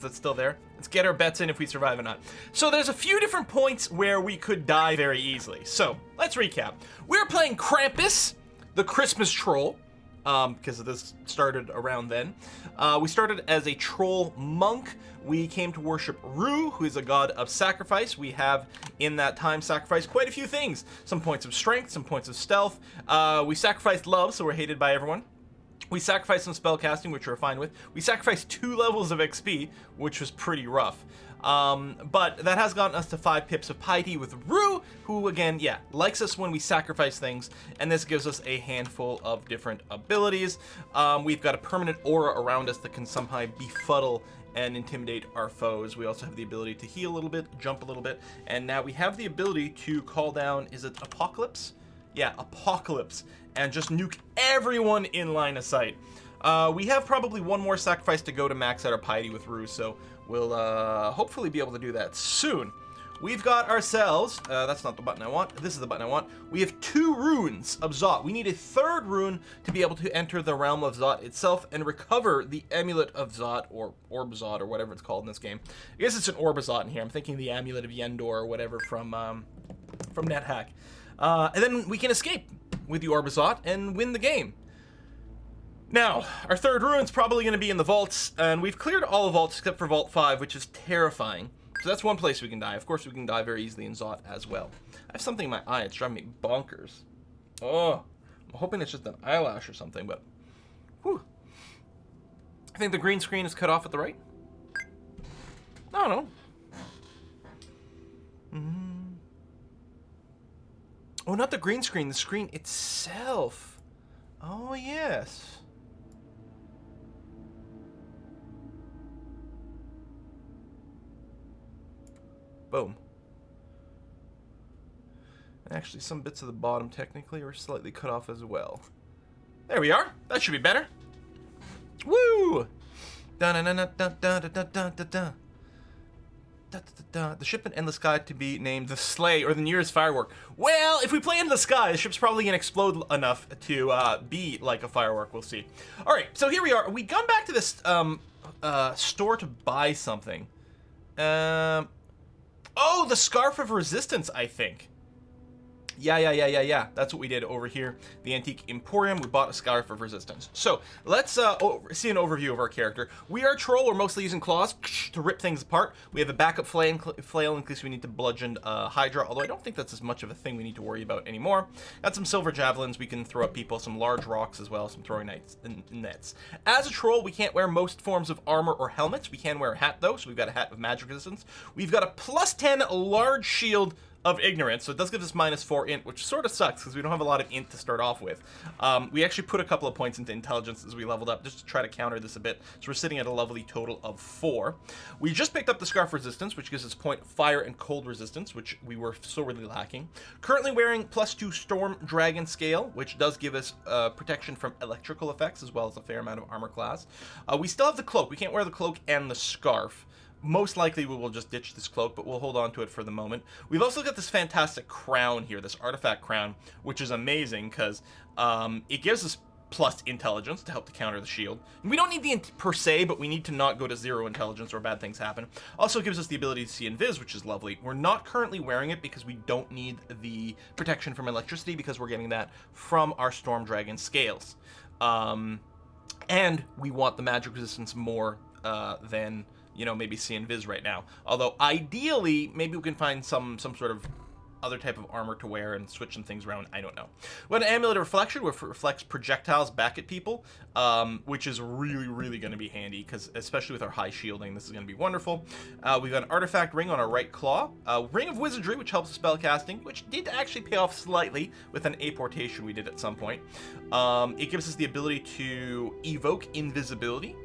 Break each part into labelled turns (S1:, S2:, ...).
S1: that's still there. Let's get our bets in if we survive or not. So there's a few different points where we could die very easily. So let's recap. We're playing Krampus, the Christmas troll, because this started around then. We started as a troll monk. We came to worship Rue, who is a god of sacrifice. We have, in that time, sacrificed quite a few things. Some points of strength, some points of stealth. We sacrificed love, so we're hated by everyone. We sacrificed some spellcasting, which we're fine with. We sacrificed 2 levels of XP, which was pretty rough. But that has gotten us to 5 pips of piety with Rue, who, again, yeah, likes us when we sacrifice things, and this gives us a handful of different abilities. We've got a permanent aura around us that can somehow befuddle and intimidate our foes. We also have the ability to heal a little bit, jump a little bit, and now we have the ability to call down, is it Apocalypse? Yeah, Apocalypse, and just nuke everyone in line of sight. We have probably one more sacrifice to go to max out our piety with Rue, so we'll hopefully be able to do that soon. We've got ourselves, that's not the button I want, this is the button I want. We have 2 runes of Zot. We need a 3rd rune to be able to enter the realm of Zot itself and recover the amulet of Zot, or Orb Zot, or whatever it's called in this game. I guess it's an Orb Zot in here. I'm thinking the amulet of Yendor or whatever from NetHack. And then we can escape with the Orb Zot and win the game. Now, our 3rd rune's probably going to be in the vaults, and we've cleared all the vaults except for Vault 5, which is terrifying. So that's one place we can die. Of course, we can die very easily in Zot as well. I have something in my eye. It's driving me bonkers. Oh, I'm hoping it's just an eyelash or something, but whew. I think the green screen is cut off at the right. I don't know. Oh, not the green screen, the screen itself. Oh, yes. Boom. Actually, some bits of the bottom technically are slightly cut off as well. There we are. That should be better. Woo! Da-da-da-da-da-da-da-da-da. The ship in Endless Sky to be named the Sleigh, or the nearest firework. Well, if we play Into the Sky, the ship's probably gonna explode enough to be like a firework. We'll see. All right, so here we are. We gone back to this store to buy something. Oh, the Scarf of Resistance, I think. Yeah. That's what we did over here. The Antique Emporium, we bought a Scarf of Resistance. So, let's see an overview of our character. We are a troll, we're mostly using claws to rip things apart. We have a backup flail in case we need to bludgeon Hydra, although I don't think that's as much of a thing we need to worry about anymore. Got some silver javelins we can throw at people, some large rocks as well, some throwing nets. As a troll, we can't wear most forms of armor or helmets. We can wear a hat though, so we've got a hat of magic resistance. We've got a +10 large shield of ignorance, so it does give us -4 int, which sort of sucks because we don't have a lot of int to start off with. We actually put a couple of points into intelligence as we leveled up just to try to counter this a bit, so we're sitting at a lovely total of 4. We just picked up the Scarf Resistance, which gives us point fire and cold resistance, which we were sorely lacking. Currently wearing +2 Storm Dragon Scale, which does give us protection from electrical effects as well as a fair amount of armor class. We still have the cloak. We can't wear the cloak and the scarf. Most likely we will just ditch this cloak, but we'll hold on to it for the moment. We've also got this fantastic crown here, this artifact crown, which is amazing because it gives us plus intelligence to help to counter the shield. And we don't need the per se, but we need to not go to 0 intelligence or bad things happen. Also gives us the ability to see invis, which is lovely. We're not currently wearing it because we don't need the protection from electricity because we're getting that from our Storm Dragon scales. And we want the magic resistance more than, you know, maybe see invis right now. Although ideally, maybe we can find some sort of other type of armor to wear and switch some things around. I don't know. We have an Amulet of Reflection, which reflects projectiles back at people, which is really going to be handy because, especially with our high shielding, this is going to be wonderful. We've got an Artifact Ring on our right claw, a Ring of Wizardry, which helps with spell casting, which did actually pay off slightly with an apportation we did at some point. It gives us the ability to evoke invisibility.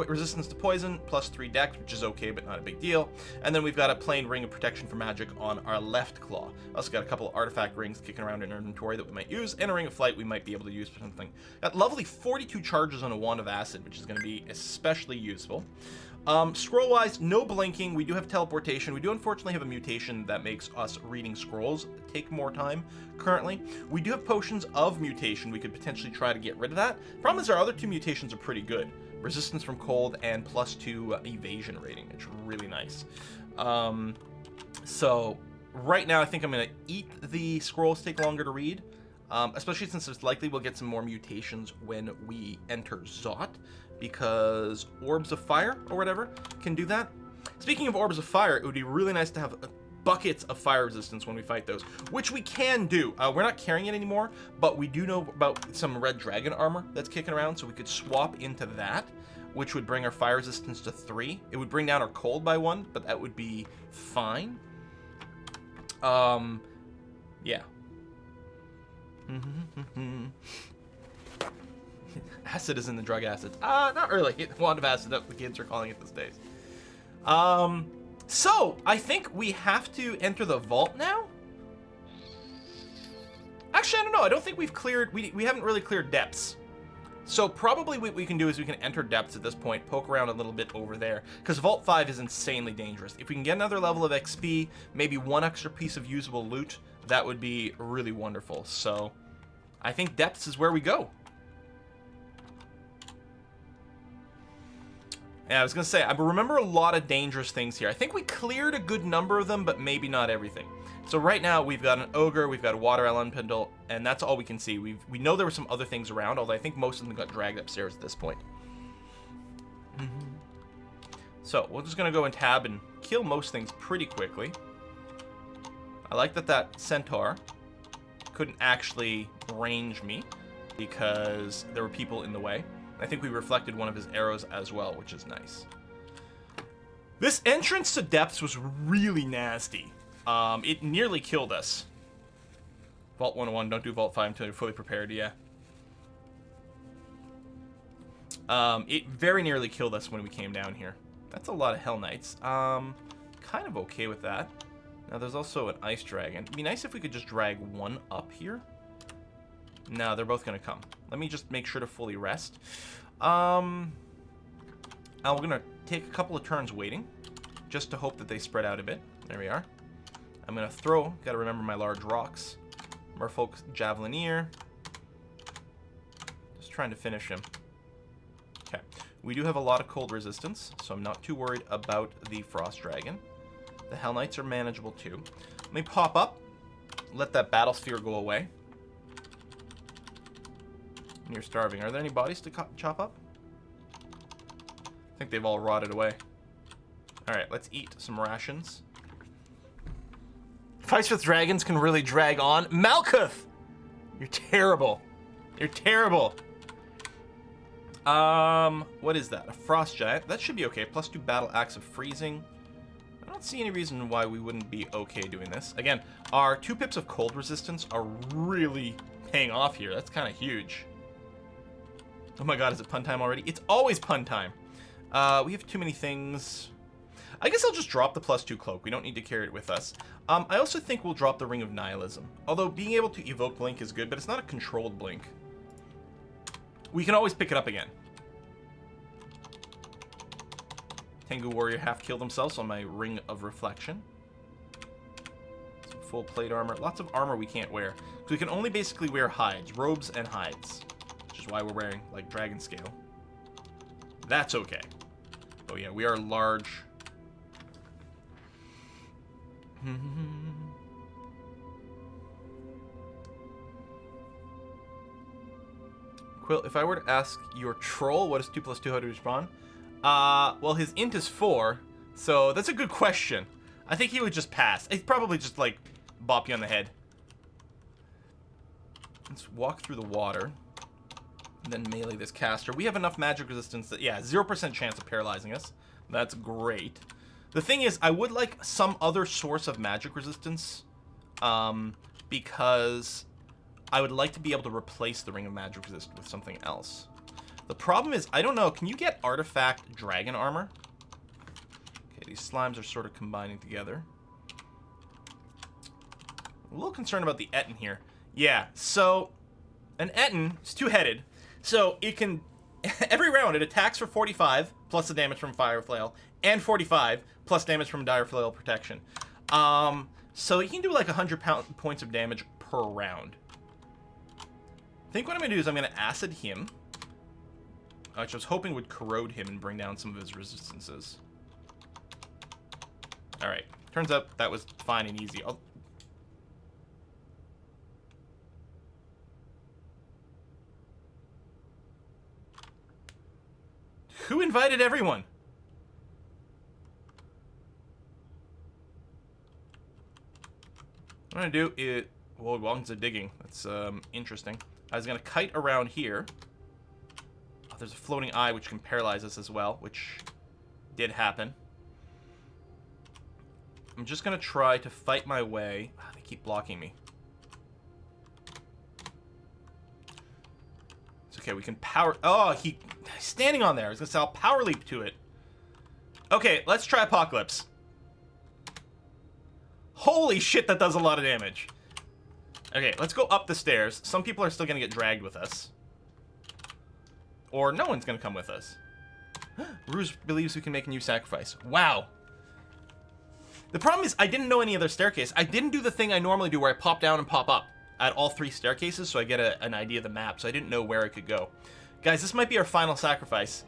S1: Resistance to poison, +3 dex, which is okay, but not a big deal. And then we've got a plain ring of protection for magic on our left claw. Also got a couple of artifact rings kicking around in our inventory that we might use, and a ring of flight we might be able to use for something. Got lovely 42 charges on a wand of acid, which is going to be especially useful. Scroll-wise, no blinking. We do have teleportation. We do unfortunately have a mutation that makes us reading scrolls take more time currently. We do have potions of mutation. We could potentially try to get rid of that. Problem is our other 2 mutations are pretty good. resistance from cold, and +2 evasion rating. It's really nice. So right now I think I'm going to eat the scrolls, take longer to read, especially since it's likely we'll get some more mutations when we enter Zot, because Orbs of Fire or whatever can do that. Speaking of Orbs of Fire, it would be really nice to have buckets of fire resistance when we fight those, which we can do. We're not carrying it anymore, but we do know about some red dragon armor that's kicking around, so we could swap into that, which would bring our fire resistance to 3. It would bring down our cold by 1, but that would be fine. Yeah. Acid is in the drug acid. Not really. Wand of acid, that the kids are calling it these days. So I think we have to enter the vault now. Actually, I don't know. I don't think we've cleared. We haven't really cleared depths. So probably what we can do is we can enter depths at this point, poke around a little bit over there, because Vault 5 is insanely dangerous. If we can get another level of XP, maybe one extra piece of usable loot, that would be really wonderful. So I think depths is where we go. Yeah, I was going to say, I remember a lot of dangerous things here. I think we cleared a good number of them, but maybe not everything. So right now, we've got an ogre, we've got a water elemental, and that's all we can see. We know there were some other things around, although I think most of them got dragged upstairs at this point. So we're just going to go and tab and kill most things pretty quickly. I like that centaur couldn't actually range me because there were people in the way. I think we reflected one of his arrows as well, which is nice. This entrance to depths was really nasty. It nearly killed us. Vault 101, don't do Vault 5 until you're fully prepared, yeah. It very nearly killed us when we came down here. That's a lot of Hell Knights. Kind of okay with that. Now there's also an Ice Dragon. It'd be nice if we could just drag one up here. No, they're both gonna come. Let me just make sure to fully rest. I'm gonna take a couple of turns waiting, just to hope that they spread out a bit. There we are. I'm gonna throw, gotta remember my large rocks. Merfolk Javelineer. Just trying to finish him. Okay. We do have a lot of cold resistance, so I'm not too worried about the Frost Dragon. The Hell Knights are manageable too. Let me pop up, let that battle sphere go away. And you're starving. Are there any bodies to chop up? I think they've all rotted away. Alright, let's eat some rations. Fights with dragons can really drag on. Malkuth! You're terrible. You're terrible. What is that? A frost giant. That should be okay. +2 battle axe of freezing. I don't see any reason why we wouldn't be okay doing this. Again, our 2 pips of cold resistance are really paying off here. That's kind of huge. Oh my god, is it pun time already? It's always pun time. We have too many things. I guess I'll just drop the +2 cloak. We don't need to carry it with us. I also think we'll drop the Ring of Nihilism. Although being able to evoke Blink is good, but it's not a controlled Blink. We can always pick it up again. Tengu Warrior half killed themselves on my Ring of Reflection. Some full plate armor. Lots of armor we can't wear. So we can only basically wear hides. Robes and hides. Which is why we're wearing, like, dragon scale. That's okay. Oh yeah, we are large. Quill, if I were to ask your troll what is 2 + 2, how to respawn? Well, his int is 4, so that's a good question. I think he would just pass. He'd probably just, like, bop you on the head. Let's walk through the water. And then melee this caster. We have enough magic resistance that, yeah, 0% chance of paralyzing us. That's great. The thing is, I would like some other source of magic resistance, because I would like to be able to replace the Ring of Magic Resistance with something else. The problem is, I don't know, can you get artifact dragon armor? Okay, these slimes are sort of combining together. I'm a little concerned about the Etten here. Yeah, so an Etten is two-headed, so it can, every round it attacks for 45, plus the damage from Fire Flail, and 45, plus damage from Dire Flail protection. So you can do like 100 points of damage per round. I think what I'm going to do is I'm going to acid him. which I was hoping would corrode him and bring down some of his resistances. Alright. Turns out that was fine and easy. Who invited everyone? What I'm gonna do is... Whoa, welcome to digging. That's interesting. I was gonna kite around here. Oh, there's a floating eye which can paralyze us as well, which did happen. I'm just gonna try to fight my way. Oh, they keep blocking me. It's okay, we can power... Oh, he's standing on there. I was gonna say I'll power leap to it. Okay, let's try Apocalypse. Holy shit, that does a lot of damage. Okay, let's go up the stairs. Some people are still gonna get dragged with us. Or no one's gonna come with us. Rouge believes we can make a new sacrifice. Wow. The problem is I didn't know any other staircase. I didn't do the thing I normally do where I pop down and pop up at all 3 staircases so I get an idea of the map. So I didn't know where I could go. Guys, this might be our final sacrifice.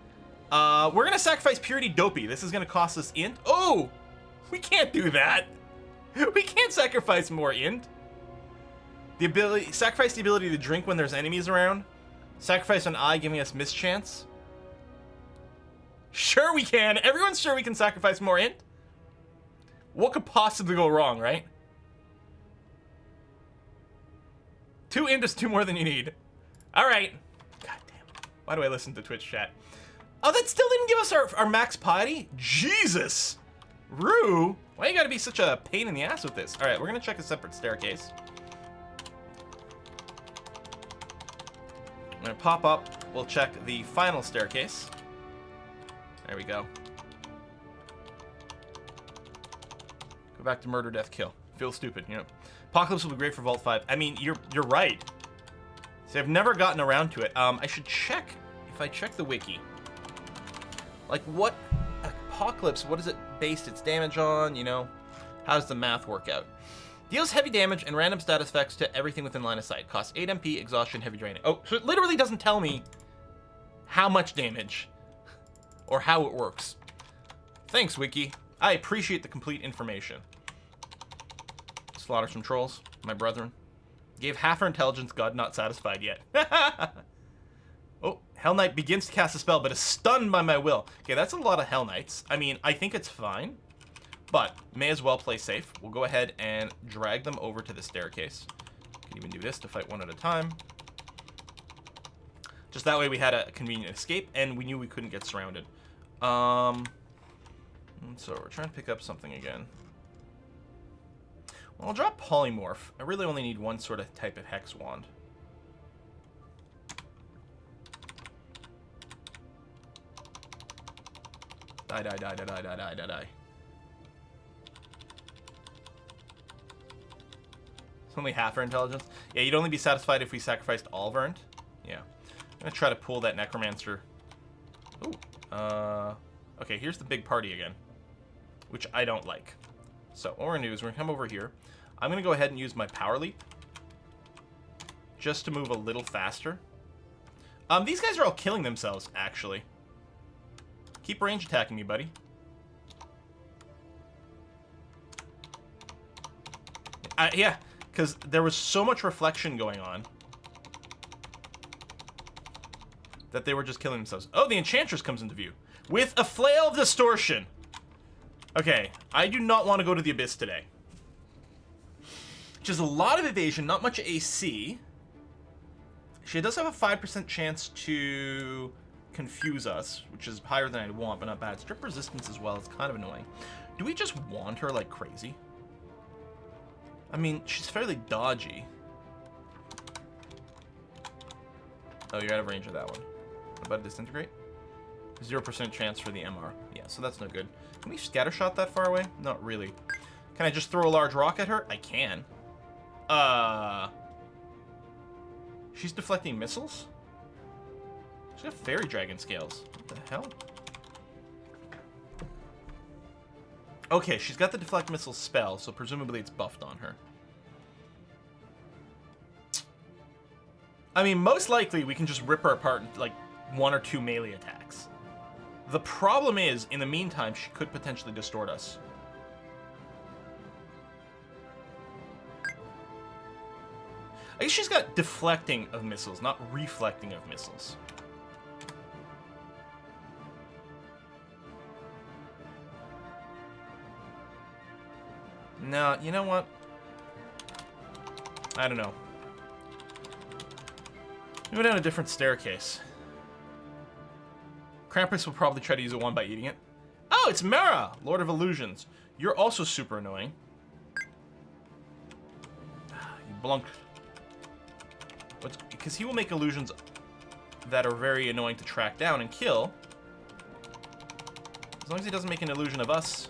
S1: We're gonna sacrifice Purity Dopey. This is gonna cost us int. Oh! We can't do that. We can't sacrifice more int. Sacrifice the ability to drink when there's enemies around. Sacrifice an eye, giving us mischance. Sure we can. Everyone's sure we can sacrifice more int. What could possibly go wrong, right? 2 int is 2 more than you need. All right. God damn. Why do I listen to Twitch chat? Oh, that still didn't give us our max piety? Jesus. Rue. Why you gotta be such a pain in the ass with this? All right, we're gonna check a separate staircase. I'm gonna pop up. We'll check the final staircase. There we go. Go back to murder, death, kill. Feel stupid, you know. Apocalypse will be great for Vault 5. I mean, you're right. See, I've never gotten around to it. I should check, if I check the wiki. Like, what Apocalypse, what is it based its damage on, you know? How does the math work out? Deals heavy damage and random status effects to everything within line of sight. Costs 8 MP, exhaustion, heavy draining. Oh, so it literally doesn't tell me how much damage or how it works. Thanks, wiki. I appreciate the complete information. Slaughter some trolls, my brethren. Gave half our intelligence, God not satisfied yet. Oh, Hell Knight begins to cast a spell, but is stunned by my will. Okay, that's a lot of Hell Knights. I mean, I think it's fine, but may as well play safe. We'll go ahead and drag them over to the staircase. Can even do this to fight one at a time. Just that way we had a convenient escape, and we knew we couldn't get surrounded. So we're trying to pick up something again. Well, I'll drop Polymorph. I really only need one sort of type of Hex Wand. Die, die, die, die, die, die, die, die, die. It's only half our intelligence. Yeah, you'd only be satisfied if we sacrificed all of our int. Yeah. I'm gonna try to pull that Necromancer. Ooh. Okay, here's the big party again, which I don't like. So what we're gonna do is we're gonna come over here. I'm gonna go ahead and use my Power Leap just to move a little faster. These guys are all killing themselves, actually. Keep range attacking me, buddy. Yeah, because there was so much reflection going on that they were just killing themselves. Oh, the Enchantress comes into view with a Flail of Distortion. Okay, I do not want to go to the Abyss today. Which is a lot of evasion, not much AC. She does have a 5% chance to confuse us, which is higher than I'd want, but not bad. Strip resistance as well, it's kind of annoying. Do we just want her like crazy? I mean, she's fairly dodgy. Oh, you're out of range of that one. What about Disintegrate? 0% chance for the MR. Yeah, so that's no good. Can we scattershot that far away? Not really. Can I just throw a large rock at her? I can. She's deflecting missiles? She's got Fairy Dragon scales. What the hell? Okay, she's got the deflect missile spell, so presumably it's buffed on her. I mean, most likely we can just rip her apart and, like, 1 or 2 melee attacks. The problem is, in the meantime, she could potentially distort us. I guess she's got deflecting of missiles, not reflecting of missiles. No, you know what? I don't know. Go down a different staircase. Krampus will probably try to use a 1 by eating it. Oh, it's Mara, Lord of Illusions. You're also super annoying. You blunk. Because he will make illusions that are very annoying to track down and kill. As long as he doesn't make an illusion of us,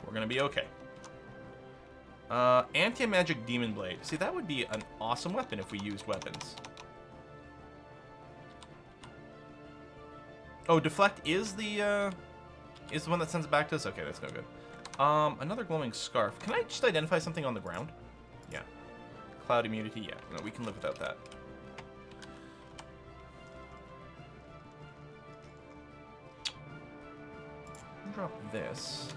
S1: we're gonna be okay. Anti-magic demon blade. See, that would be an awesome weapon if we used weapons. Oh, deflect is the one that sends it back to us? Okay, that's no good. Another glowing scarf. Can I just identify something on the ground? Yeah. Cloud immunity, yeah. No, we can live without that. Drop this.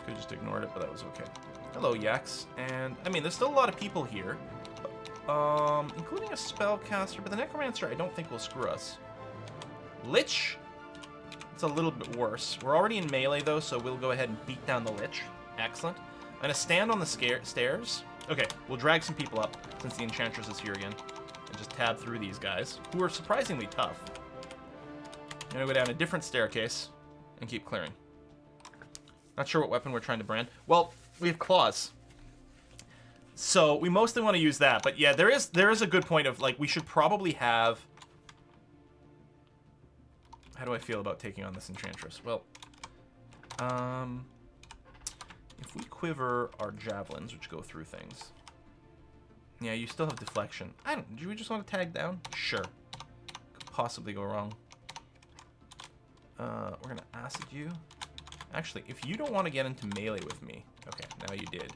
S1: Could just ignored it, but that was okay. Hello, Yaks. And, I mean, there's still a lot of people here. Including a spellcaster, but the necromancer I don't think will screw us. Lich? It's a little bit worse. We're already in melee, though, so we'll go ahead and beat down the Lich. Excellent. I'm gonna stand on the stairs. Okay, we'll drag some people up, since the Enchantress is here again. And just tab through these guys, who are surprisingly tough. I'm gonna go down a different staircase and keep clearing. Not sure what weapon we're trying to brand. Well, we have claws. So we mostly want to use that, but yeah, there is a good point of, like, we should probably have... How do I feel about taking on this Enchantress? Well, if we quiver our javelins, which go through things... Yeah, you still have deflection. Do we just want to tag down? Sure. Could possibly go wrong. We're gonna acid you. Actually, if you don't want to get into melee with me... Okay, now you did.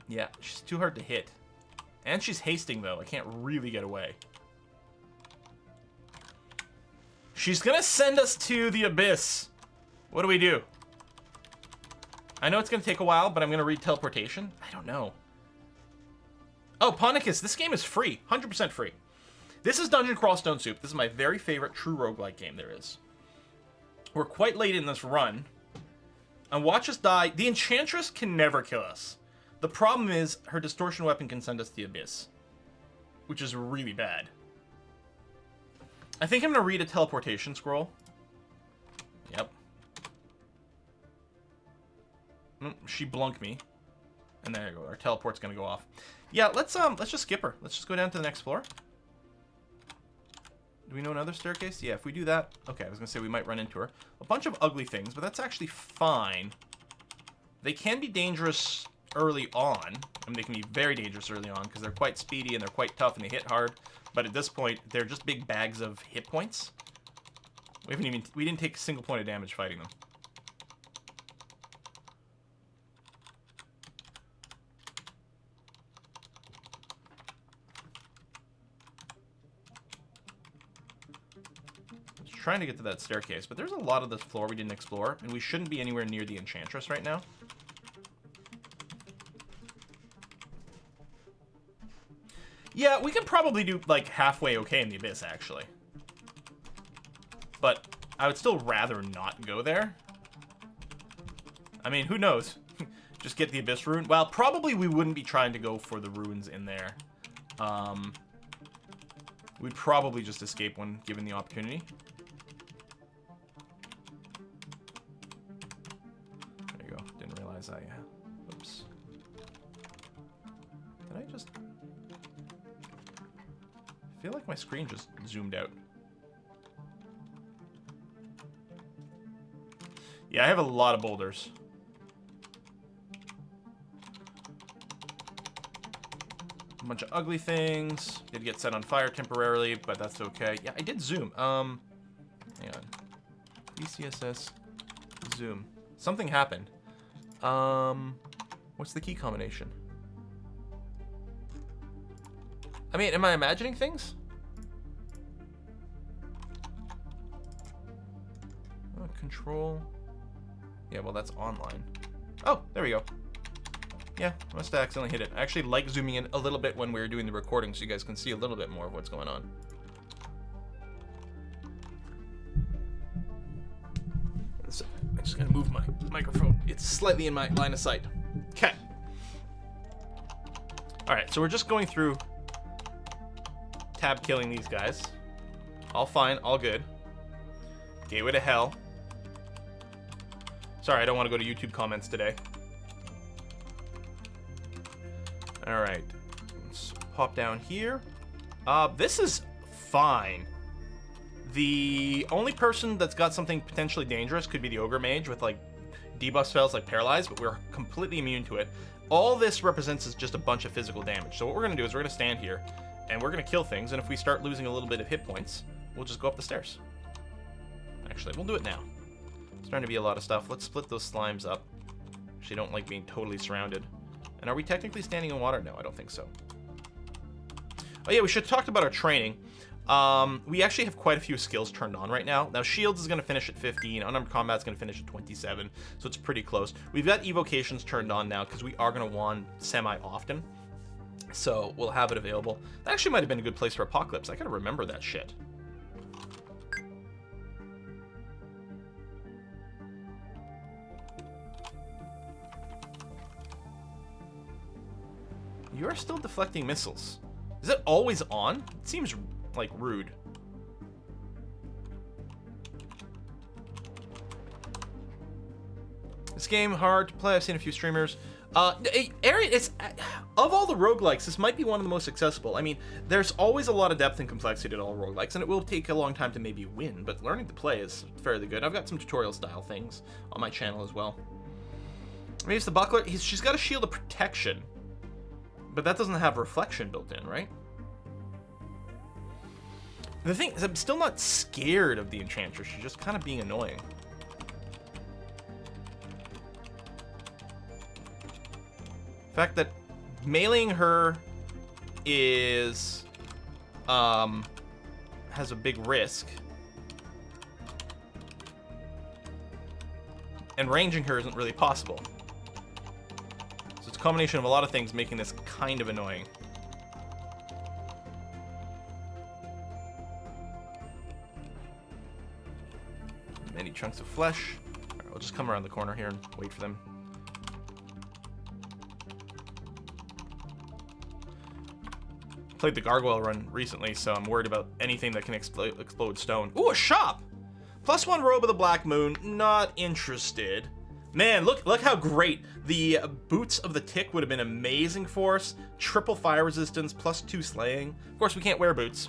S1: Yeah, she's too hard to hit. And she's hasting, though. I can't really get away. She's gonna send us to the abyss. What do we do? I know it's gonna take a while, but I'm gonna read teleportation. I don't know. Oh, Ponicus, this game is free. 100% free. This is Dungeon Crawl Stone Soup. This is my very favorite true roguelike game there is. We're quite late in this run. And watch us die. The Enchantress can never kill us. The problem is, her distortion weapon can send us to the abyss. Which is really bad. I think I'm going to read a teleportation scroll. Yep. She blunked me. And there you go. Our teleport's going to go off. Yeah, let's just skip her. Let's just go down to the next floor. Do we know another staircase? Yeah, if we do that... Okay, I was going to say we might run into her. A bunch of ugly things, but that's actually fine. They can be dangerous early on. I mean, they can be very dangerous early on because they're quite speedy and they're quite tough and they hit hard. But at this point, they're just big bags of hit points. We didn't take a single point of damage fighting them. Trying to get to that staircase, but there's a lot of this floor we didn't explore, and we shouldn't be anywhere near the Enchantress right now. Yeah, we can probably do, like, halfway okay in the Abyss, actually. But I would still rather not go there. I mean, who knows? Just get the Abyss rune. Well, probably we wouldn't be trying to go for the runes in there. We'd probably just escape one, given the opportunity. There you go. Didn't realize I... Oops. Did I just... I feel like my screen just zoomed out. Yeah, I have a lot of boulders. A bunch of ugly things. Did get set on fire temporarily, but that's okay. Yeah, I did zoom. Hang on. DCSS zoom. Something happened. What's the key combination? I mean, am I imagining things? Control. Yeah, well, that's online. Oh, there we go. Yeah, must have accidentally hit it. I actually like zooming in a little bit when we're doing the recording so you guys can see a little bit more of what's going on. So, I'm just gonna move my microphone. It's slightly in my line of sight. Okay. Alright, so we're just going through tab killing these guys. All fine, all good. Gateway to hell. Sorry, I don't want to go to YouTube comments today. Alright. Let's pop down here. This is fine. The only person that's got something potentially dangerous could be the Ogre Mage with, like, debuff spells like Paralyze, but we're completely immune to it. All this represents is just a bunch of physical damage. So what we're going to do is we're going to stand here, and we're going to kill things, and if we start losing a little bit of hit points, we'll just go up the stairs. Actually, we'll do it now. Starting to be a lot of stuff. Let's split those slimes up. Actually, don't like being totally surrounded. And are we technically standing in water? No, I don't think so. Oh yeah, we should have talked about our training. We actually have quite a few skills turned on right now. Now, Shields is going to finish at 15. Unarmed Combat is going to finish at 27. So it's pretty close. We've got Evocations turned on now because we are going to wand semi-often. So we'll have it available. That actually might have been a good place for Apocalypse. I gotta remember that shit. You are still deflecting missiles. Is it always on? It seems, like, rude. This game, hard to play. I've seen a few streamers. It's, of all the roguelikes, this might be one of the most accessible. I mean, there's always a lot of depth and complexity to all roguelikes, and it will take a long time to maybe win, but learning to play is fairly good. I've got some tutorial-style things on my channel as well. Maybe it's the buckler. She's got a shield of protection. But that doesn't have reflection built in, right? The thing is, I'm still not scared of the Enchantress. She's just kind of being annoying. The fact that meleeing her is... has a big risk. And ranging her isn't really possible. Combination of a lot of things making this kind of annoying. Many chunks of flesh. All right, we'll just come around the corner here and wait for them. Played the Gargoyle run recently, so I'm worried about anything that can explode stone. Ooh, a shop! +1 Robe of the Black Moon. Not interested. Man, look how great. The Boots of the Tick would have been amazing for us. Triple fire resistance, +2 slaying. Of course, we can't wear boots.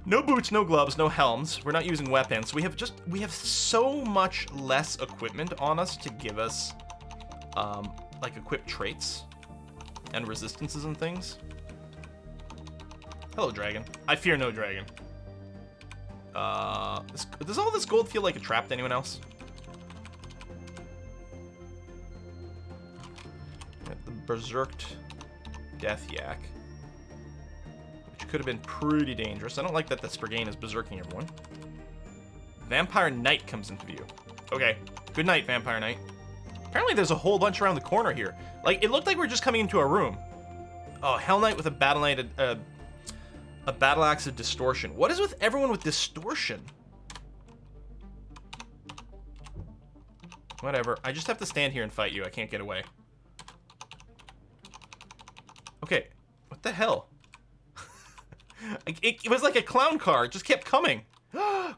S1: No boots, no gloves, no helms. We're not using weapons. We have so much less equipment on us to give us, like, equipped traits and resistances and things. Hello, dragon. I fear no dragon. Does all this gold feel like a trap to anyone else? Berserked Death Yak, which could have been pretty dangerous. I don't like that the Sprigane is berserking everyone. Vampire Knight comes into view. Okay, good night, Vampire Knight. Apparently there's a whole bunch around the corner here. Like, it looked like we were just coming into a room. Oh, Hell Knight with a Battle Knight, a Battle Axe of Distortion. What is with everyone with Distortion? Whatever, I just have to stand here and fight you. I can't get away. Okay, what the hell? it was like a clown car. It just kept coming.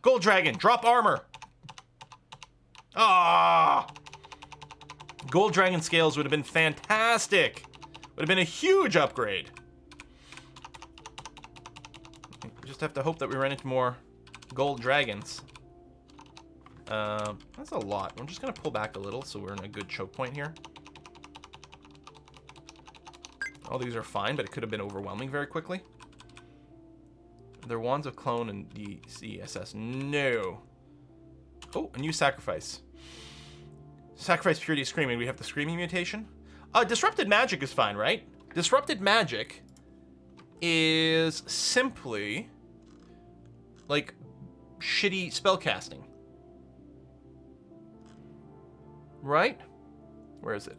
S1: Gold Dragon, drop armor. Ah! Gold Dragon scales would have been fantastic. Would have been a huge upgrade. We just have to hope that we run into more gold dragons. That's a lot. I'm just gonna pull back a little so we're in a good choke point here. All these are fine, but it could have been overwhelming very quickly. They're Wands of Clone and DCSS. No. Oh, a new sacrifice. Sacrifice Purity Screaming. We have the Screaming mutation. Disrupted magic is fine, right? Disrupted magic is simply like shitty spellcasting. Right? Where is it?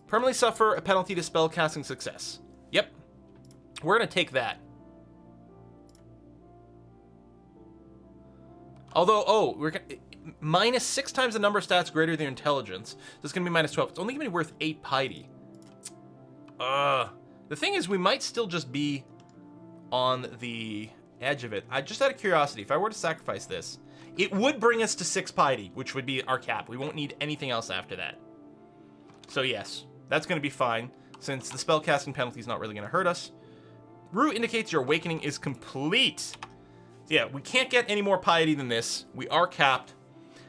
S1: Permanently suffer a penalty to spellcasting success. Yep. We're gonna take that. Although, oh, we're gonna minus 6 times the number of stats greater than your intelligence. So it's gonna be minus 12. It's only gonna be worth 8 piety. The thing is, we might still just be on the edge of it. Just out of curiosity, if I were to sacrifice this, it would bring us to 6 piety, which would be our cap. We won't need anything else after that. So yes, that's gonna be fine, since the spellcasting penalty is not really gonna hurt us. Rue indicates your awakening is complete. Yeah, we can't get any more piety than this. We are capped.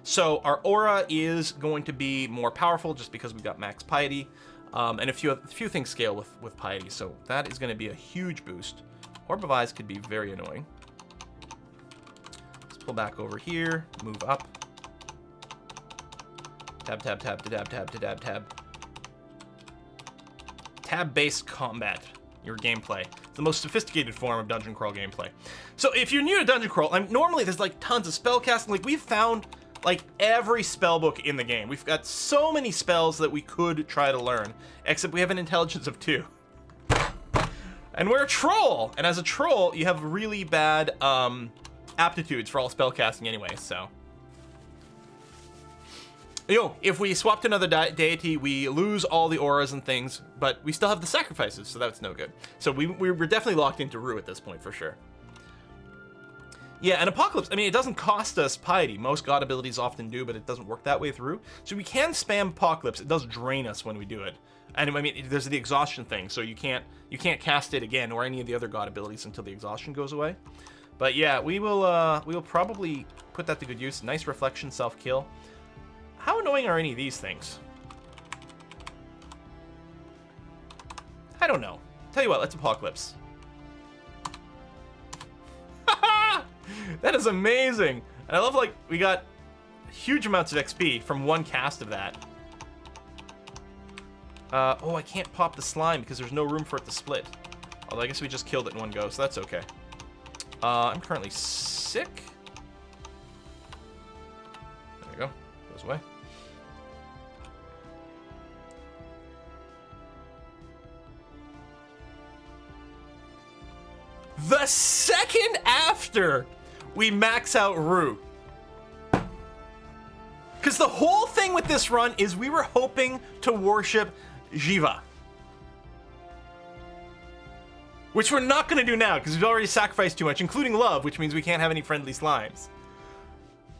S1: So our aura is going to be more powerful just because we've got max piety. And a few things scale with piety, so that is going to be a huge boost. Orb of Eyes could be very annoying. Let's pull back over here, move up. Tab, tab, tab, tab, tab, tab, tab. Tab-based combat, your gameplay. It's the most sophisticated form of dungeon crawl gameplay. So if you're new to dungeon crawl, normally there's like tons of spell casting. Like we've found like every spell book in the game. We've got so many spells that we could try to learn, except we have an intelligence of 2. And we're a troll, and as a troll, you have really bad aptitudes for all spell casting anyway, so. If we swap to another deity, we lose all the auras and things, but we still have the sacrifices, so that's no good. So we're definitely locked into Rue at this point, for sure. Yeah, and Apocalypse, it doesn't cost us piety. Most god abilities often do, but it doesn't work that way through. So we can spam Apocalypse. It does drain us when we do it. And there's the exhaustion thing, so you can't cast it again or any of the other god abilities until the exhaustion goes away. But yeah, we will probably put that to good use. Nice reflection, self-kill. How annoying are any of these things? I don't know. Tell you what, let's Apocalypse. That is amazing. And I love, like, we got huge amounts of XP from one cast of that. Oh, I can't pop the slime because there's no room for it to split. Although I guess we just killed it in one go, so that's okay. I'm currently sick. There we go. Goes away. The second after we max out Rue. Because the whole thing with this run is we were hoping to worship Jiva. Which we're not going to do now, because we've already sacrificed too much, including love, which means we can't have any friendly slimes.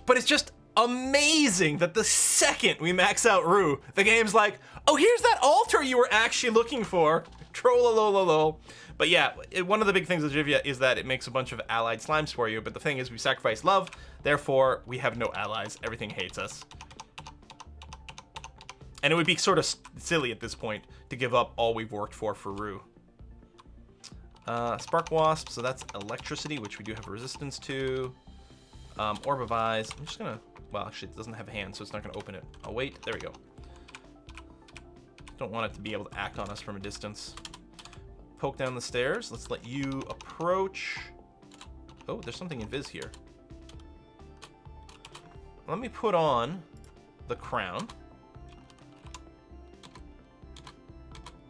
S1: But it's just amazing that the second we max out Rue, the game's like, oh, here's that altar you were actually looking for. Trollolololo. But yeah, one of the big things with Jivia is that it makes a bunch of allied slimes for you, but the thing is we sacrifice love, therefore we have no allies. Everything hates us. And it would be sort of silly at this point to give up all we've worked for Rue. Spark Wasp, so that's electricity, which we do have resistance to. Orb of Eyes, I'm just gonna, well, actually it doesn't have a hand, so it's not gonna open it. Oh wait, there we go. Don't want it to be able to act on us from a distance. Poke down the stairs. Let's let you approach. Oh, there's something invis here. Let me put on the crown.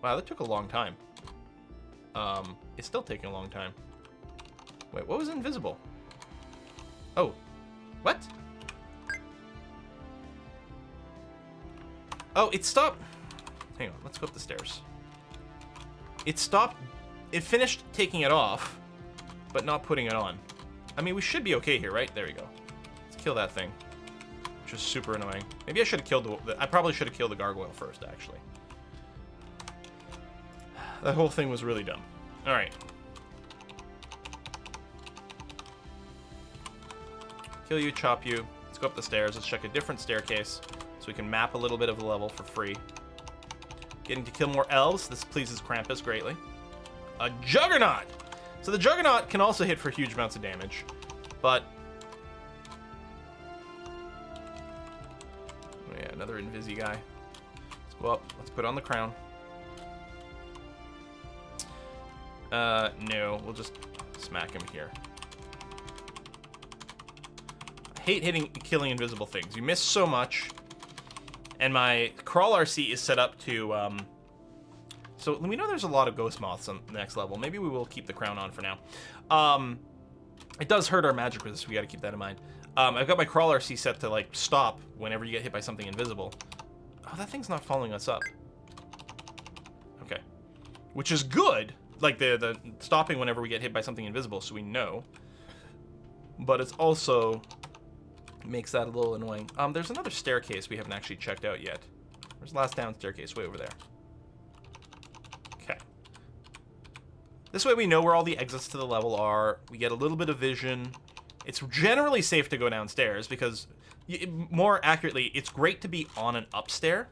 S1: Wow, that took a long time. It's still taking a long time. Wait, what was invisible? Oh, what? Oh, it stopped. Hang on, let's go up the stairs. It stopped, it finished taking it off, but not putting it on. We should be okay here, right? There we go. Let's kill that thing, which is super annoying. Maybe I should have killed I probably should have killed the gargoyle first, actually. That whole thing was really dumb. All right. Kill you, chop you. Let's go up the stairs. Let's check a different staircase so we can map a little bit of the level for free. Getting to kill more elves. This pleases Krampus greatly. A Juggernaut! So the Juggernaut can also hit for huge amounts of damage, but... Oh yeah, another Invisi guy. Let's go up. Let's put on the crown. No. We'll just smack him here. I hate killing invisible things. You miss so much. And my Crawl RC is set up to, so we know there's a lot of ghost moths on the next level. Maybe we will keep the crown on for now. It does hurt our magic resist. We got to keep that in mind. I've got my Crawl RC set to, like, stop whenever you get hit by something invisible. Oh, that thing's not following us up. Okay. Which is good. Like, the stopping whenever we get hit by something invisible, so we know. But it's also makes that a little annoying. There's another staircase we haven't actually checked out yet. There's the last down staircase way over there. Okay. This way we know where all the exits to the level are. We get a little bit of vision. It's generally safe to go downstairs because, more accurately, it's great to be on an upstair.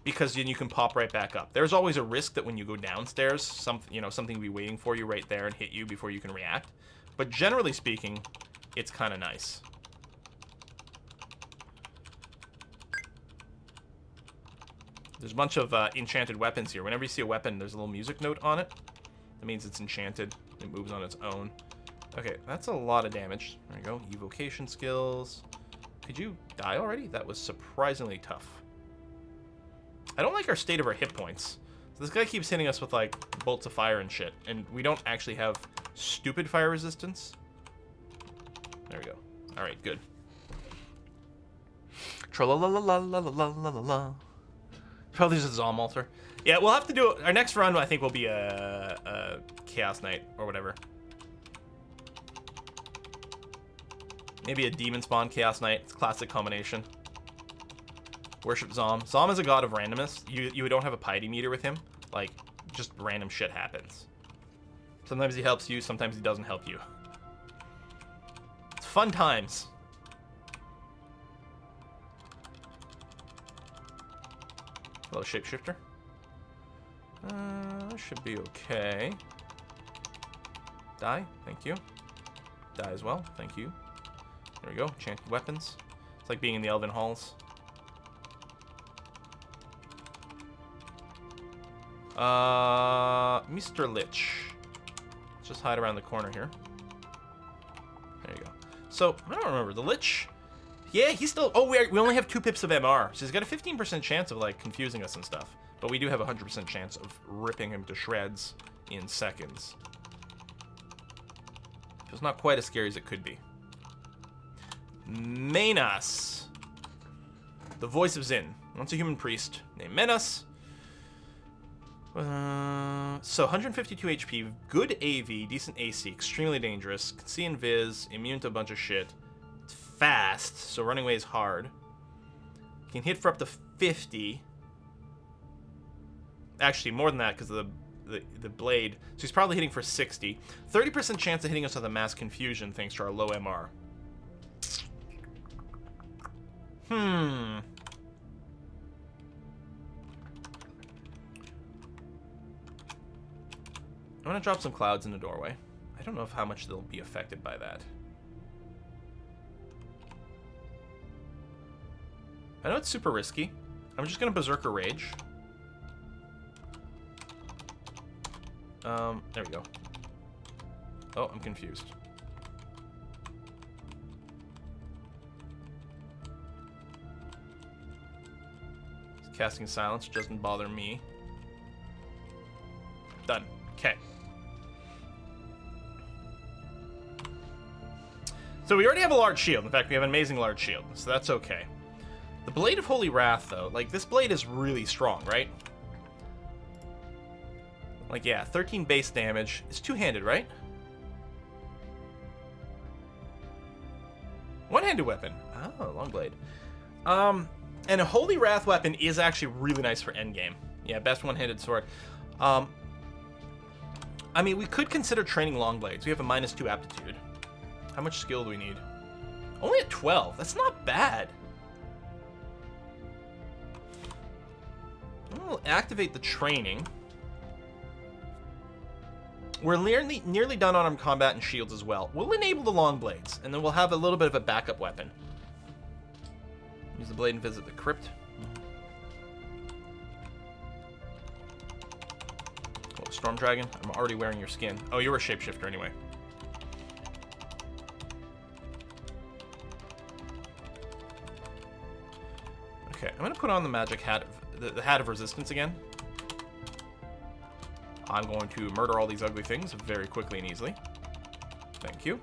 S1: Because then you can pop right back up. There's always a risk that when you go downstairs, something will be waiting for you right there and hit you before you can react. But generally speaking, it's kind of nice. There's a bunch of enchanted weapons here. Whenever you see a weapon, there's a little music note on it. That means it's enchanted. It moves on its own. Okay, that's a lot of damage. There we go. Evocation skills. Could you die already? That was surprisingly tough. I don't like our state of our hit points. So this guy keeps hitting us with, like, bolts of fire and shit. And we don't actually have stupid fire resistance. There we go. Alright, good. Tra-la-la-la-la-la-la-la-la. Probably just a Zom altar. Yeah, we'll have to do it. Our next run, I think, will be a Chaos Knight or whatever. Maybe a Demon Spawn Chaos Knight. It's a classic combination. Worship Zom. Zom is a god of randomness. You don't have a piety meter with him. Like, just random shit happens. Sometimes he helps you, sometimes he doesn't help you. It's fun times. Hello, Shapeshifter. Should be okay. Die, thank you. Die as well, thank you. There we go, enchanted weapons. It's like being in the Elven Halls. Mr. Lich. Let's just hide around the corner here. There you go. So, I don't remember. The Lich... Yeah, he's still... Oh, we only have 2 pips of MR. So he's got a 15% chance of, like, confusing us and stuff. But we do have a 100% chance of ripping him to shreds in seconds. So it's not quite as scary as it could be. Menas. The voice of Zin. Once a human priest named Menas. So 152 HP, good AV, decent AC, extremely dangerous, can see invis, immune to a bunch of shit. It's fast, so running away is hard. Can hit for up to 50. Actually, more than that because of the blade. So he's probably hitting for 60. 30% chance of hitting us with a mass confusion thanks to our low MR. I'm gonna drop some clouds in the doorway. I don't know how much they'll be affected by that. I know it's super risky. I'm just gonna Berserker Rage. There we go. Oh, I'm confused. Casting Silence doesn't bother me. Done. Okay. So we already have a large shield. In fact, we have an amazing large shield, so that's okay. The Blade of Holy Wrath, though, like, this blade is really strong, right? Like, yeah, 13 base damage. It's two-handed, right? One-handed weapon. Oh, long blade. And a Holy Wrath weapon is actually really nice for endgame. Yeah, best one-handed sword. I mean, we could consider training long blades. We have a -2 aptitude. How much skill do we need? Only at 12. That's not bad. We'll activate the training. We're nearly done on armed combat and shields as well. We'll enable the long blades, and then we'll have a little bit of a backup weapon. Use the blade and visit the crypt. Storm Dragon? I'm already wearing your skin. Oh, you're a shapeshifter anyway. Okay, I'm gonna put on the magic hat, the hat of resistance again. I'm going to murder all these ugly things very quickly and easily. Thank you.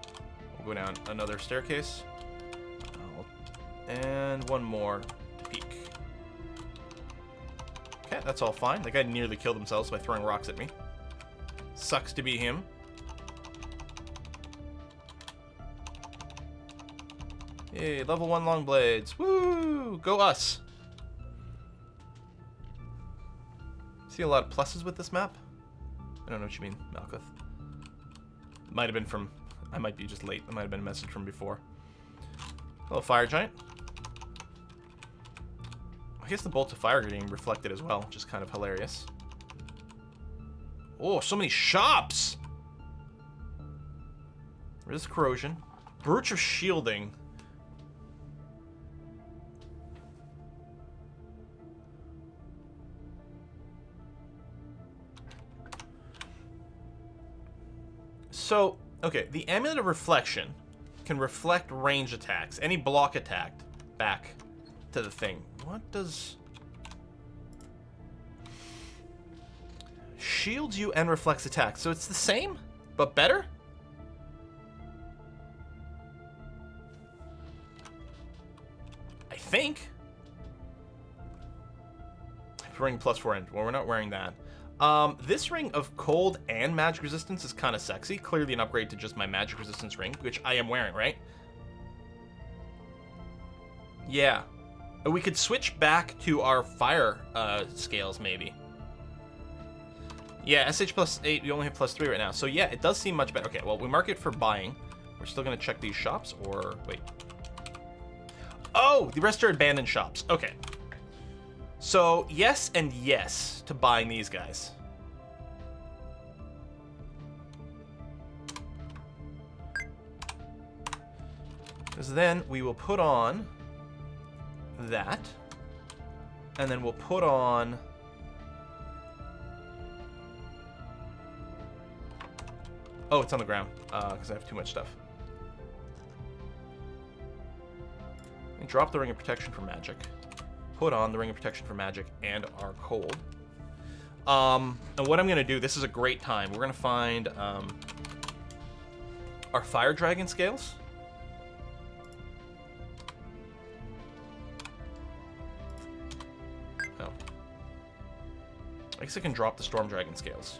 S1: We'll go down another staircase. And one more to peek. Okay, that's all fine. That guy nearly killed himself by throwing rocks at me. Sucks to be him. Yay, level 1 long blades. Woo! Go us! See a lot of pluses with this map? I don't know what you mean, Malkuth. Might have been from... I might be just late. That might have been a message from before. Hello, fire giant. I guess the bolts of fire are getting reflected as well, which is kind of hilarious. Oh, so many shops! Resist corrosion. Brooch of shielding. So, okay, the Amulet of Reflection can reflect range attacks. Any block attacked back to the thing. What does... Shields you and reflects attacks. So it's the same, but better? I think. Ring +4 end. Well, we're not wearing that. This ring of cold and magic resistance is kind of sexy. Clearly an upgrade to just my magic resistance ring, which I am wearing, right? Yeah. We could switch back to our fire scales, maybe. Yeah, SH +8, we only have +3 right now. So yeah, it does seem much better. Okay, well, we mark it for buying. We're still going to check these shops, or... Wait. Oh, the rest are abandoned shops. Okay. So, yes and yes to buying these guys. Because then we will put on that. And then we'll put on... Oh, it's on the ground, because I have too much stuff. And drop the Ring of Protection for magic. Put on the Ring of Protection for magic and our cold. And what I'm going to do, this is a great time. We're going to find our Fire Dragon scales. Oh. I guess I can drop the Storm Dragon scales.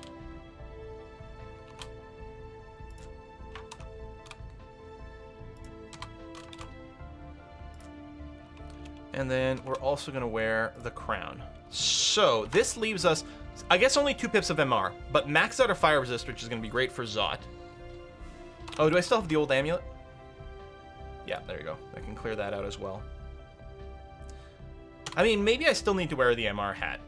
S1: And then we're also going to wear the crown. So this leaves us, I guess, only 2 pips of MR, but maxed out our fire resist, which is going to be great for Zot. Oh, do I still have the old amulet? Yeah, there you go. I can clear that out as well. I mean, maybe I still need to wear the MR hat.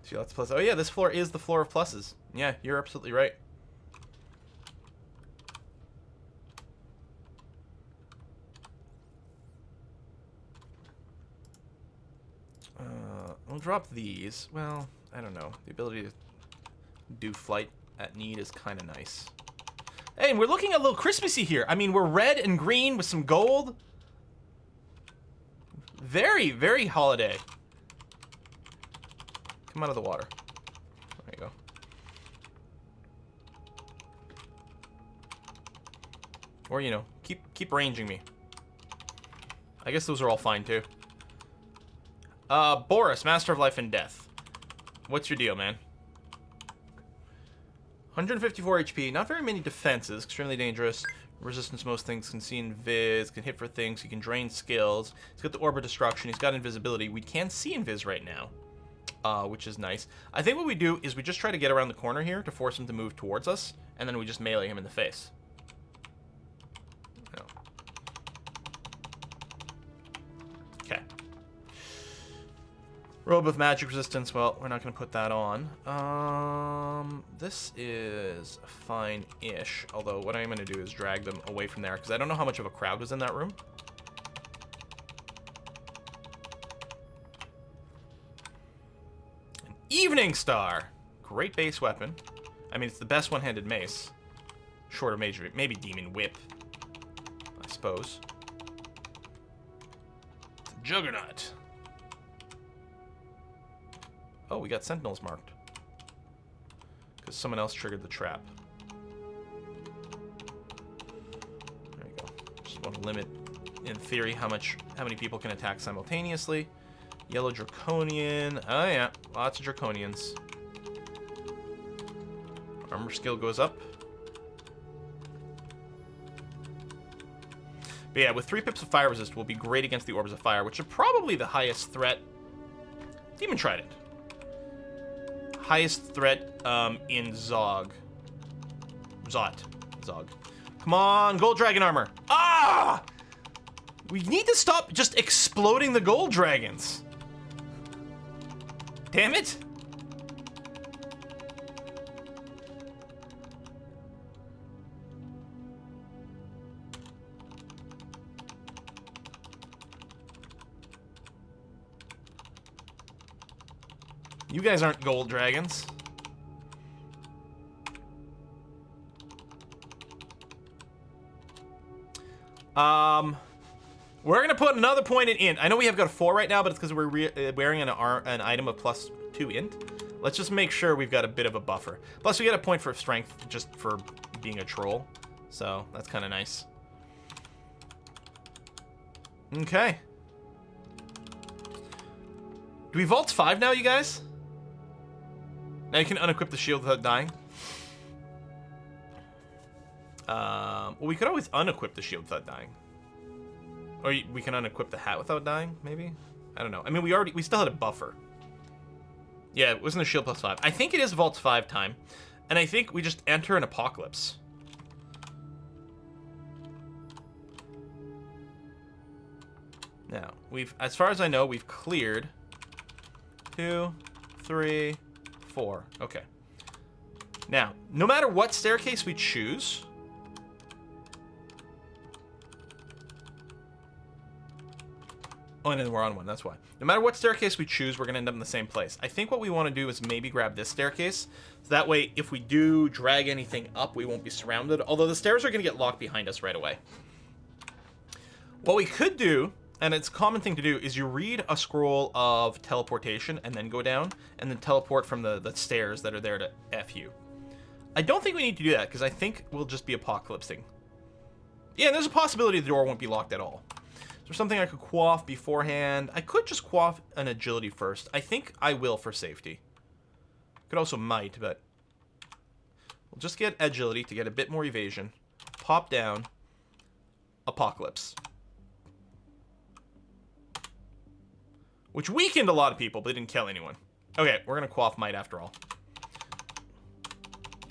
S1: See, lots of plus. Oh yeah, this floor is the floor of pluses. Yeah, you're absolutely right. I'll drop these. Well, I don't know. The ability to do flight at need is kind of nice. Hey, and we're looking a little Christmassy here. I mean, we're red and green with some gold. Very, very holiday. Come out of the water. There you go. Or, you know, keep ranging me. I guess those are all fine, too. Boris, Master of Life and Death. What's your deal, man? 154 HP, not very many defenses, extremely dangerous. Resistance to most things, can see invis, can hit for things, he can drain skills. He's got the Orb of Destruction, he's got invisibility. We can see invis right now, which is nice. I think what we do is we just try to get around the corner here to force him to move towards us, and then we just melee him in the face. No. Robe of magic resistance. Well, we're not going to put that on. This is fine-ish. Although what I'm going to do is drag them away from there because I don't know how much of a crowd was in that room. An Evening Star. Great base weapon. I mean, it's the best one-handed mace. Short of major, maybe Demon Whip, I suppose. It's a Juggernaut. Oh, we got sentinels marked. Because someone else triggered the trap. There we go. Just want to limit, in theory, how many people can attack simultaneously. Yellow Draconian. Oh yeah, lots of Draconians. Armor skill goes up. But yeah, with 3 pips of fire resist, we'll be great against the Orbs of Fire, which are probably the highest threat. Demon Trident. Highest threat in Zog. Zog. Come on, Gold Dragon armor. Ah! We need to stop just exploding the Gold Dragons. Damn it. You guys aren't gold dragons. We're gonna put another point in int. I know we have got a 4 right now, but it's because we're wearing an item of +2 int. Let's just make sure we've got a bit of a buffer. Plus, we get a point for strength just for being a troll, so that's kind of nice. Okay. Do we vault 5 now, you guys? Now you can unequip the shield without dying. Well, we could always unequip the shield without dying. Or we can unequip the hat without dying, maybe? I don't know. I mean, we still had a buffer. Yeah, it wasn't a shield +5. I think it is vault 5 time. And I think we just enter an apocalypse. Now, as far as I know, we've cleared 2, 3, 4. Okay. Now, no matter what staircase we choose, oh, and then we're on one, that's why. No matter what staircase we choose, we're going to end up in the same place. I think what we want to do is maybe grab this staircase. So that way, if we do drag anything up, we won't be surrounded. Although the stairs are going to get locked behind us right away. What we could do, and it's a common thing to do, is you read a scroll of teleportation and then go down, and then teleport from the stairs that are there to F you. I don't think we need to do that, because I think we'll just be apocalypsing. Yeah, and there's a possibility the door won't be locked at all. Is there something I could quaff beforehand? I could just quaff an agility first. I think I will for safety. Could also might, but we'll just get agility to get a bit more evasion. Pop down. Apocalypse. Which weakened a lot of people, but didn't kill anyone. Okay, we're gonna quaff might after all.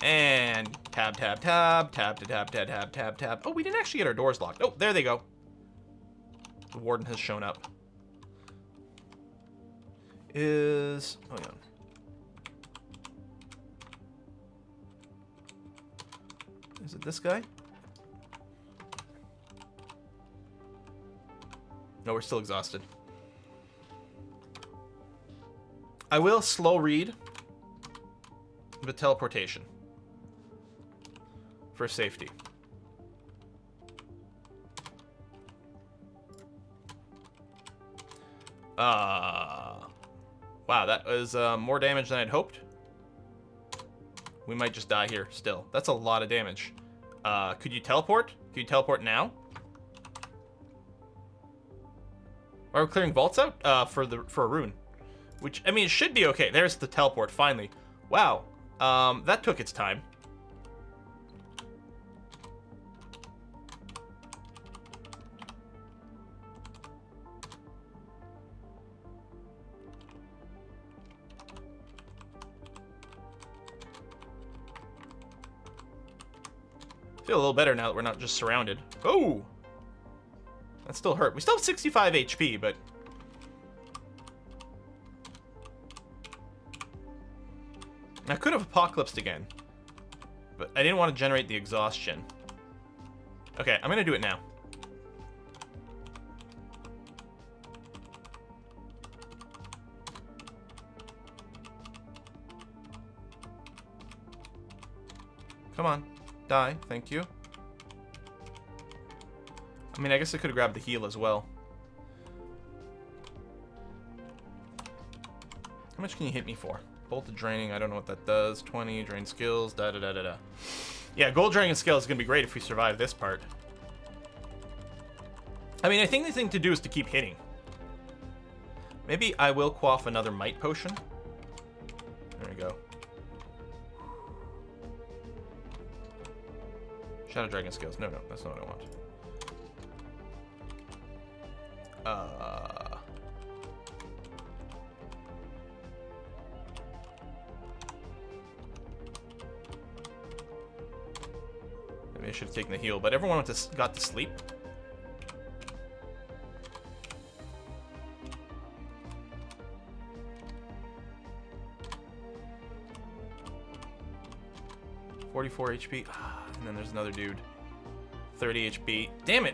S1: And tab, tab, tab, tab, tab, tab, tab, tab, tab, tab. Oh, we didn't actually get our doors locked. Oh, there they go. The warden has shown up. Is... oh, yeah. Is it this guy? No, we're still exhausted. I will slow read the teleportation for safety. Wow, that was more damage than I'd hoped. We might just die here still. That's a lot of damage. Could you teleport? Could you teleport now? Are we clearing vaults out? For a rune. Which, I mean, it should be okay. There's the teleport, finally. Wow. That took its time. Feel a little better now that we're not just surrounded. Oh! That still hurt. We still have 65 HP, but... I could have apocalypsed again, but I didn't want to generate the exhaustion. Okay, I'm gonna do it now. Come on, die, thank you. I mean, I guess I could have grabbed the heal as well. How much can you hit me for? Bolt of draining, I don't know what that does. 20, drain skills, da-da-da-da-da. Yeah, gold draining skill is going to be great if we survive this part. I mean, I think the thing to do is to keep hitting. Maybe I will quaff another might potion. There we go. Shadow dragon skills. No, that's not what I want. Maybe I should have taken the heal, but everyone got to sleep. $44 HP. And then there's another dude. 30 HP. Damn it!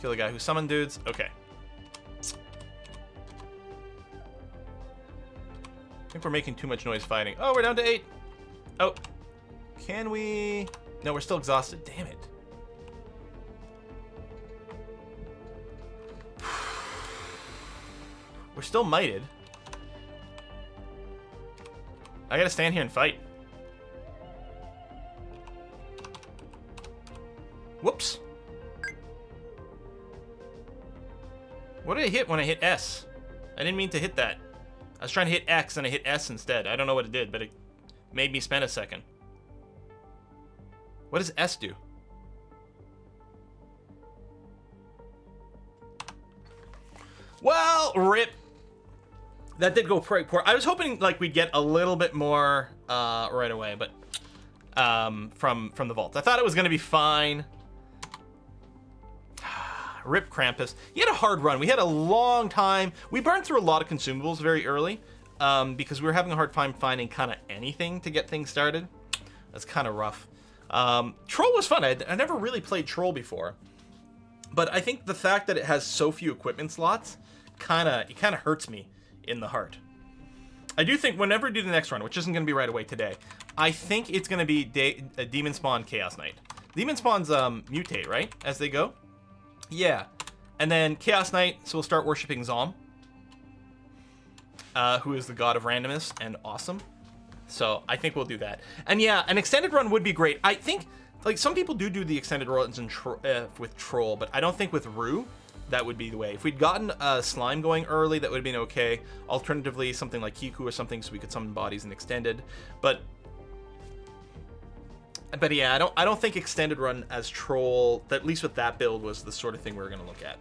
S1: Kill the guy who summoned dudes. Okay. I think we're making too much noise fighting. Oh, we're down to 8. Oh. Can we... No, we're still exhausted. Damn it. We're still mighted. I gotta stand here and fight. Whoops. What did I hit when I hit S? I didn't mean to hit that. I was trying to hit X and I hit S instead. I don't know what it did, but it made me spend a second. What does S do? Well, rip. That did go pretty poor. I was hoping like we'd get a little bit more right away, but from the vault. I thought it was gonna be fine. Rip Krampus. He had a hard run. We had a long time. We burned through a lot of consumables very early because we were having a hard time finding kind of anything to get things started. That's kind of rough. Troll was fun. I never really played Troll before, but I think the fact that it has so few equipment slots kind of hurts me in the heart. I do think whenever we do the next run, which isn't going to be right away today, I think it's going to be Demon Spawn Chaos Knight. Demon Spawns mutate, right, as they go? Yeah. And then Chaos Knight, so we'll start worshipping Zom, who is the god of randomness and awesome. So I think we'll do that. And yeah, an extended run would be great. I think, like, some people do the extended runs with Troll, but I don't think with Rue, that would be the way. If we'd gotten Slime going early, that would have been okay. Alternatively, something like Kiku or something, so we could summon bodies and extended. But yeah, I don't think extended run as Troll, at least with that build, was the sort of thing we were going to look at.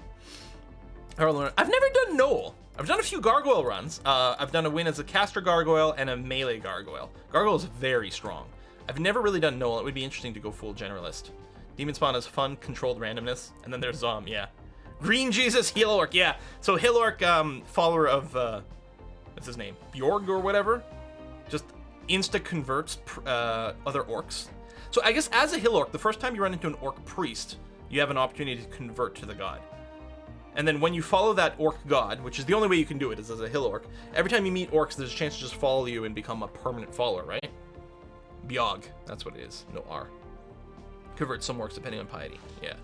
S1: I've never done Noel. I've done a few Gargoyle runs. I've done a win as a caster Gargoyle and a melee Gargoyle. Gargoyle is very strong. I've never really done Noel. It would be interesting to go full generalist. Demon Spawn is fun, controlled randomness. And then there's Zom, yeah. Green Jesus, Heal Orc, yeah. So Heal Orc, follower of, what's his name? Bjorg or whatever? Just insta-converts other orcs. So I guess as a Hill Orc, the first time you run into an Orc Priest, you have an opportunity to convert to the god. And then when you follow that Orc god, which is the only way you can do it, is as a Hill Orc, every time you meet Orcs, there's a chance to just follow you and become a permanent follower, right? Bjorg, that's what it is, no R. Convert some Orcs depending on piety, yeah.